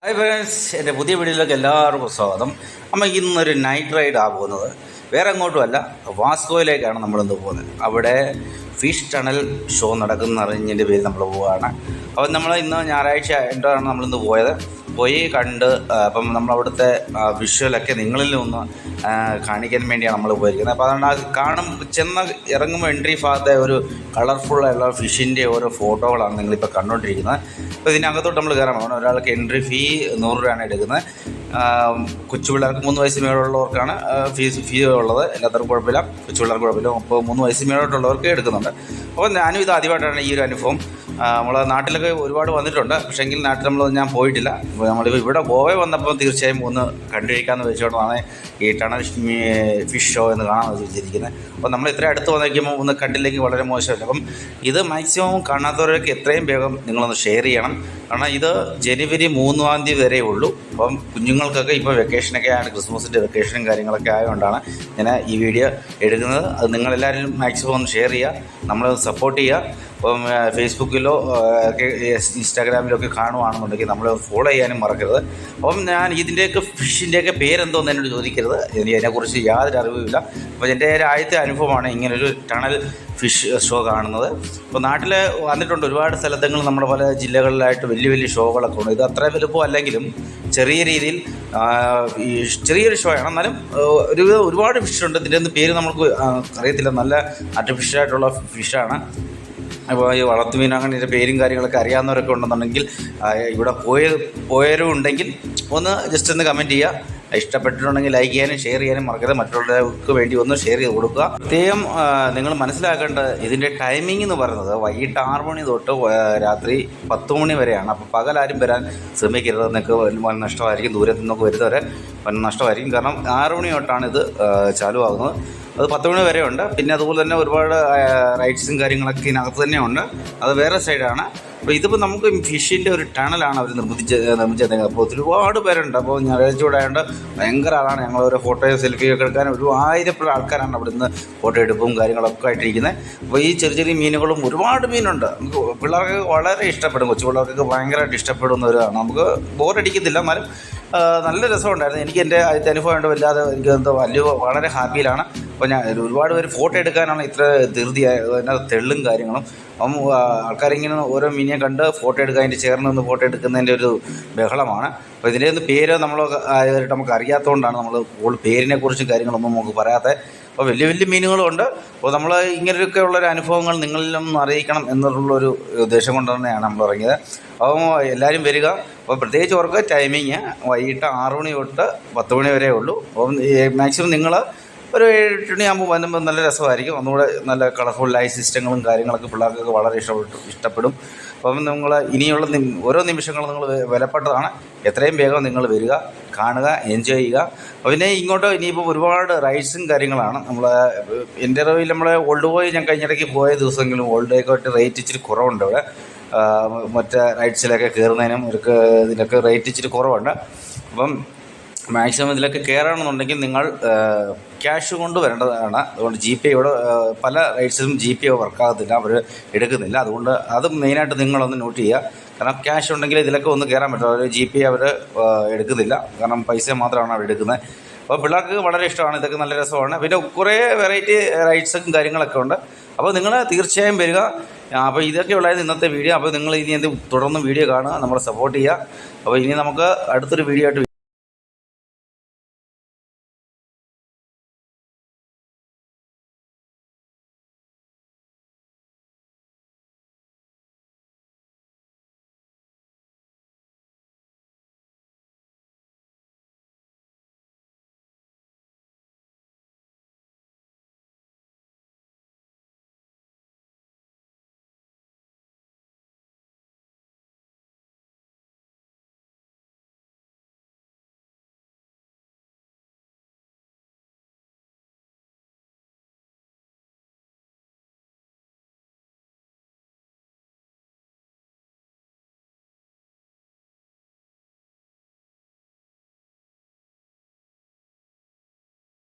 Hi friends, എൻ്റെ പുതിയ വീഡിയോയിലേക്ക് എല്ലാവർക്കും സ്വാഗതം. നമ്മൾ ഇന്നൊരു നൈറ്റ് റൈഡാണ് പോകുന്നത്. വേറെ എങ്ങോട്ടുമല്ല, വാസ്കോയിലേക്കാണ് നമ്മളിന്ന് പോകുന്നത്. അവിടെ ഫിഷ് ടണൽ ഷോ നടക്കുന്നറിഞ്ഞതിൻ്റെ പേര് നമ്മൾ പോവുകയാണ്. അപ്പം നമ്മൾ ഇന്ന് ഞായറാഴ്ച ആയിട്ടാണ് നമ്മളിന്ന് പോയി കണ്ട് അപ്പം നമ്മളവിടുത്തെ വിഷ്വലൊക്കെ നിങ്ങളിൽ ഒന്ന് കാണിക്കാൻ വേണ്ടിയാണ് നമ്മൾ പോയിരിക്കുന്നത്. അപ്പോൾ അതുകൊണ്ട് ചെന്ന് ഇറങ്ങുമ്പോൾ എൻട്രി ഭാഗത്തെ ഒരു കളർഫുള്ളായുള്ള ഫിഷിൻ്റെ ഓരോ ഫോട്ടോകളാണ് നിങ്ങളിപ്പോൾ കണ്ടുകൊണ്ടിരിക്കുന്നത്. അപ്പോൾ ഇതിനകത്തോട്ട് നമ്മൾ കയറാൻ പോകണം. ഒരാൾക്ക് എൻട്രി ഫീ 100 രൂപയാണ് എടുക്കുന്നത്. കൊച്ചു പിള്ളേർക്ക് 3 വയസ്സ് മേളുള്ളവർക്കാണ് ഫീ ഉള്ളത്. എല്ലാത്തവർക്കും കുഴപ്പമില്ല, കൊച്ചു പിള്ളേർക്ക് കുഴപ്പമില്ല. അപ്പോൾ 3 വയസ്സ് മേലോട്ടുള്ളവർക്ക് എടുക്കുന്നുണ്ട്. അപ്പോൾ ഞാനും ഇത് ആദ്യമായിട്ടാണ് ഈ ഒരു അനുഭവം. നമ്മളെ നാട്ടിലൊക്കെ ഒരുപാട് വന്നിട്ടുണ്ട്, പക്ഷേങ്കിൽ നാട്ടിൽ ഞാൻ പോയിട്ടില്ല. അപ്പോൾ നമ്മളിപ്പോൾ ഇവിടെ ഗോവ വന്നപ്പോൾ തീർച്ചയായും ഒന്ന് കണ്ടിരിക്കാമെന്ന് വെച്ചുകൊണ്ടാണ് ഈ ടണൽ ഫിഷ് ഷോ എന്ന് കാണാൻ വെച്ചിരിക്കുന്നത്. അപ്പോൾ നമ്മൾ ഇത്ര അടുത്ത് വന്നിരിക്കുമ്പോൾ ഒന്ന് കണ്ടില്ലെങ്കിൽ വളരെ മോശമല്ല. അപ്പം ഇത് മാക്സിമം കാണാത്തവരൊക്കെ എത്രയും വേഗം നിങ്ങളൊന്ന് ഷെയർ ചെയ്യണം. കാരണം ഇത് ജനുവരി 3-ാം തീയതി വരെ ഉള്ളൂ. അപ്പം കുഞ്ഞുങ്ങൾക്കൊക്കെ ഇപ്പോൾ വെക്കേഷനൊക്കെ ആണ്, ക്രിസ്മസിൻ്റെ വെക്കേഷനും കാര്യങ്ങളൊക്കെ ആയതുകൊണ്ടാണ് ഞാൻ ഈ വീഡിയോ എടുക്കുന്നത്. അത് നിങ്ങളെല്ലാവരും മാക്സിമം ഒന്ന് ഷെയർ ചെയ്യുക, നമ്മളെ സപ്പോർട്ട് ചെയ്യുക. അപ്പം ഫേസ്ബുക്കിലോ ഇൻസ്റ്റാഗ്രാമിലോ ഒക്കെ കാണുകയാണെന്നുണ്ടെങ്കിൽ നമ്മൾ ഫോളോ ചെയ്യാനും മറക്കരുത്. അപ്പം ഞാൻ ഇതിൻ്റെയൊക്കെ ഫിഷിൻ്റെയൊക്കെ പേരെന്തോന്ന് എന്നോട് ചോദിക്കരുത്, എനിക്ക് അതിനെക്കുറിച്ച് യാതൊരു അറിവുമില്ല. അപ്പോൾ എൻ്റെ ആദ്യത്തെ അനുഭവമാണ് ഇങ്ങനൊരു ടണൽ ഫിഷ് ഷോ കാണുന്നത്. അപ്പോൾ നാട്ടിൽ വന്നിട്ടുണ്ട് ഒരുപാട് സ്ഥലത്തങ്ങൾ, നമ്മുടെ പല ജില്ലകളിലായിട്ട് വലിയ വലിയ ഷോകളൊക്കെ ഉണ്ട്. ഇത് അത്ര വലുപ്പം അല്ലെങ്കിലും ചെറിയ രീതിയിൽ ചെറിയൊരു ഷോ ആണ്. എന്നാലും ഒരുപാട് ഫിഷുണ്ട്. ഇതിൻ്റെ ഒന്നും പേര് നമുക്ക് അറിയത്തില്ല. നല്ല ആർട്ടിഫിഷ്യലായിട്ടുള്ള ഫിഷാണ്. അപ്പോൾ ഈ വളർത്തുമീൻ അങ്ങനെ ഇതിൻ്റെ പേരും കാര്യങ്ങളൊക്കെ അറിയാവുന്നവരൊക്കെ ഉണ്ടെന്നുണ്ടെങ്കിൽ ഇവിടെ പോയവരും ഉണ്ടെങ്കിൽ ഒന്ന് ജസ്റ്റ് ഒന്ന് കമൻറ്റ് ചെയ്യുക. ഇഷ്ടപ്പെട്ടിട്ടുണ്ടെങ്കിൽ ലൈക്ക് ചെയ്യാനും ഷെയർ ചെയ്യാനും മറക്കരുത്. മറ്റുള്ളവർക്ക് വേണ്ടി ഒന്ന് ഷെയർ ചെയ്ത് കൊടുക്കുക. പ്രത്യേകം നിങ്ങൾ മനസ്സിലാക്കേണ്ട ഇതിൻ്റെ ടൈമിംഗ് എന്ന് പറയുന്നത് വൈകിട്ട് 6 മണി തൊട്ട് രാത്രി 10 മണി വരെയാണ്. അപ്പോൾ പകലാരും വരാൻ ശ്രമിക്കരുത്. നിങ്ങൾക്ക് വൻ നഷ്ടമായിരിക്കും. ദൂരത്തു നിന്നൊക്കെ വരുന്നവരെ വൻ നഷ്ടമായിരിക്കും. കാരണം 6 മണി തൊട്ടാണ് ഇത് ചാലുവാകുന്നത്. അത് 10 മണി വരെ ഉണ്ട്. പിന്നെ അതുപോലെ തന്നെ ഒരുപാട് റൈഡ്സും കാര്യങ്ങളൊക്കെ ഇതിനകത്ത് തന്നെ ഉണ്ട്. അത് വേറെ സൈഡാണ്. അപ്പോൾ ഇതിപ്പോൾ നമുക്ക് ഫിഷിൻ്റെ ഒരു ടണലാണ് അവർ നിർമ്മിച്ചത്. അപ്പോൾ ഒരുപാട് പേരുണ്ട്. അപ്പോൾ ഞായറാഴ്ച കൂടെ ആയതുകൊണ്ട് ഭയങ്കര ആളാണ്. ഞങ്ങൾ ഓരോ ഫോട്ടോയോ സെൽഫിയൊക്കെ എടുക്കാൻ 1000 ആൾക്കാരാണ് അവിടെ നിന്ന് ഫോട്ടോ എടുപ്പും കാര്യങ്ങളൊക്കെ ആയിട്ടിരിക്കുന്നത്. അപ്പോൾ ഈ ചെറിയ ചെറിയ മീനുകളും ഒരുപാട് മീനുണ്ട്. നമുക്ക് പിള്ളേർക്ക് വളരെ ഇഷ്ടപ്പെടും. കൊച്ചു പിള്ളേർക്കൊക്കെ ഭയങ്കരമായിട്ട് ഇഷ്ടപ്പെടുന്നവരാണ്. നമുക്ക് ബോറടിക്കത്തില്ല, എന്നാലും നല്ല രസമുണ്ടായിരുന്നു. എനിക്ക് എൻ്റെ ആദ്യത്തെ അനുഭവം ഉണ്ട്. വല്ലാതെ എനിക്ക് വളരെ ഹാപ്പിയിലാണ്. അപ്പോൾ ഞാൻ ഒരുപാട് പേര് ഫോട്ടോ എടുക്കാനാണ് ഇത്ര ധൃതിയായത്. അതിനകത്ത് തെള്ളും കാര്യങ്ങളും. അപ്പം ആൾക്കാരിങ്ങനെ ഓരോ മീനിനെ കണ്ട് ഫോട്ടോ എടുക്കുക, അതിൻ്റെ ചേർന്ന് നിന്ന് ഫോട്ടോ എടുക്കുന്നതിൻ്റെ ഒരു ബഹളമാണ്. അപ്പോൾ ഇതിൻ്റെ ഒന്ന് പേര് ആയിട്ട് നമുക്ക് അറിയാത്തതുകൊണ്ടാണ് നമ്മൾ പേരിനെക്കുറിച്ചും കാര്യങ്ങളൊന്നും നമുക്ക് പറയാത്തത്. അപ്പോൾ വലിയ വലിയ മീനുകളുണ്ട്. അപ്പോൾ നമ്മൾ ഇങ്ങനെയൊക്കെ ഉള്ളൊരു അനുഭവങ്ങൾ നിങ്ങളിലും അറിയിക്കണം എന്നുള്ളൊരു ഉദ്ദേശം കൊണ്ട് തന്നെയാണ് നമ്മൾ ഇറങ്ങിയത്. അപ്പോൾ എല്ലാവരും വരിക. അപ്പോൾ പ്രത്യേകിച്ച് ഓർക്ക് ടൈമിങ് വൈകിട്ട് 6 മണി തൊട്ട് 10 മണി വരെ ഉള്ളൂ. അപ്പം മാക്സിമം നിങ്ങൾ ഒരു 7 മണിയാകുമ്പോൾ വരുമ്പോൾ നല്ല രസമായിരിക്കും. ഒന്നുകൂടെ നല്ല കളർഫുൾ ലൈറ്റ് സിസ്റ്റങ്ങളും കാര്യങ്ങളൊക്കെ പിള്ളേർക്കൊക്കെ വളരെ ഇഷ്ടപ്പെടും. അപ്പം നിങ്ങൾ ഇനിയുള്ള ഓരോ നിമിഷങ്ങളും നിങ്ങൾ വിലപ്പെട്ടതാണ്. എത്രയും വേഗം നിങ്ങൾ വരിക, കാണുക, എൻജോയ് ചെയ്യുക. പിന്നെ ഇങ്ങോട്ട് ഇനിയിപ്പോൾ ഒരുപാട് റൈഡ്സും കാര്യങ്ങളാണ്. എൻ്റെ അറിവിൽ നമ്മളെ ഓൾഡ് ബോയ് ഞാൻ കഴിഞ്ഞിടയ്ക്ക് പോയ ദിവസമെങ്കിലും ഓൾഡ് ബോയ്ക്കായിട്ട് റേറ്റ് ഇച്ചിരി കുറവുണ്ട് ഇവിടെ. മറ്റേ റൈഡ്സിലൊക്കെ കയറുന്നതിനും ഇതിലൊക്കെ റേറ്റ് ഇച്ചിരി കുറവുണ്ട്. അപ്പം മാക്സിമം ഇതിലൊക്കെ കയറണമെന്നുണ്ടെങ്കിൽ നിങ്ങൾ ക്യാഷ് കൊണ്ട് വരേണ്ടതാണ്. അതുകൊണ്ട് GPay ഇവിടെ പല റൈഡ്സിലും GPay വർക്കാകത്തില്ല, അവർ എടുക്കുന്നില്ല. അതുകൊണ്ട് അത് മെയിനായിട്ട് നിങ്ങളൊന്ന് നോട്ട് ചെയ്യുക. കാരണം ക്യാഷ് ഉണ്ടെങ്കിൽ ഇതിലൊക്കെ ഒന്ന് കയറാൻ പറ്റും. അവർ GPay അവർ എടുക്കുന്നില്ല, കാരണം പൈസ മാത്രമാണ് അവർ എടുക്കുന്നത്. അപ്പോൾ പിള്ളേർക്ക് വളരെ ഇഷ്ടമാണ്. ഇതൊക്കെ നല്ല രസമാണ്. പിന്നെ കുറേ വെറൈറ്റി റൈഡ്സും കാര്യങ്ങളൊക്കെ ഉണ്ട്. അപ്പോൾ നിങ്ങൾ തീർച്ചയായും വരിക. അപ്പോൾ ഇതൊക്കെ ഉള്ളായിരുന്നു ഇന്നത്തെ വീഡിയോ. അപ്പോൾ നിങ്ങൾ ഇനി തുടർന്ന് വീഡിയോ കാണുക, നമ്മളെ സപ്പോർട്ട് ചെയ്യുക. അപ്പോൾ ഇനി നമുക്ക് അടുത്തൊരു വീഡിയോ ആയിട്ട്